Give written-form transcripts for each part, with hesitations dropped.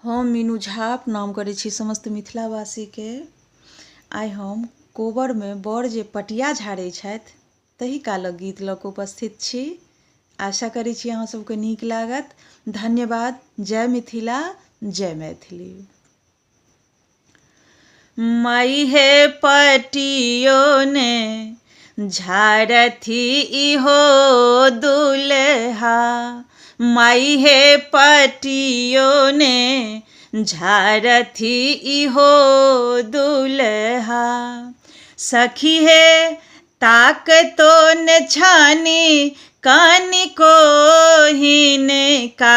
हम मीनू झा प्रणाम करै छी समस्त मिथिलावासीके। आइ हम कोबरमे बड़ जे पटिया झाड़ै छथि तही कालक गीत लऽ कऽ उपस्थित छी। आशा करै छी अहाँ सबके नीक लागत। धन्यवाद। जय मिथिला, जय मैथिली। माई हे पटियो ने झाड़थी इहो दुल्हा, माई हे पटियो ने झाड़थी इहो दुल्हा। सखी हे ताकतो न छानी कनिको हिनका,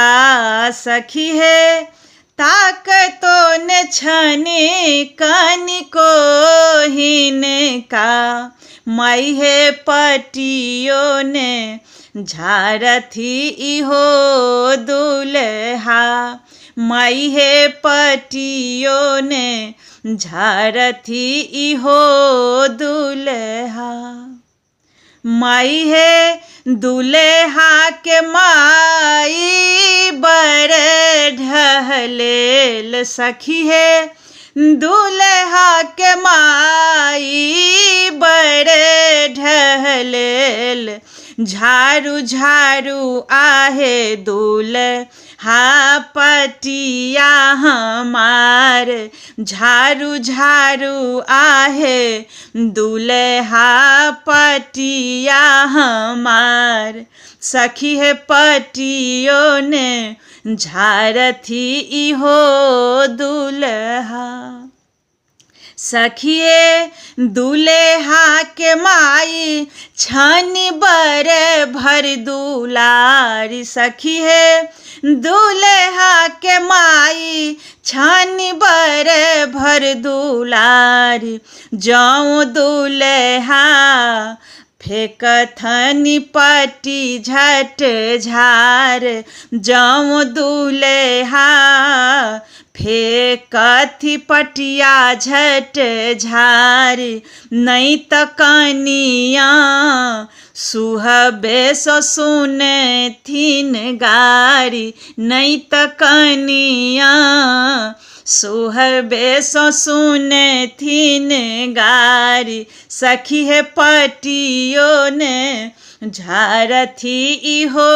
सखी हे ताकतो न छानी कनिको हिनका। माई हे पटियो ने झाड़थी इहो दुल्हा, माई हे पटियो ने झाड़थी इहो दुल्हा। माई हे दुल्हा के माई बड़ ढहलेल, सखी हे दुल्हा के माई बड़ ढहलेल। झाड़ू झाड़ू आहे दुल्हा पटिया हमार, झाड़ू झाड़ू आहे दुल्हा पटिया हमार। सखी हे पटियो ने झाड़थी इहो दुल्हा। सखिए दुल्हा के माई छानी बर भर दुलारी, सखी हे दुल्हा के माई छानी बर भर दुलारी। जाऊं दुल्हा फेकथनी पटी झट झार, जाऊं दुल्हा फेकथी पटिया झट झार। नहीं त कनिया सुहबे सो सुनथिन गारी, नहीं त कनिया सुहबे सो सुनथिन गारी। सखी हे पटियो ने झाड़थी इहो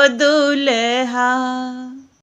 दुल्हा।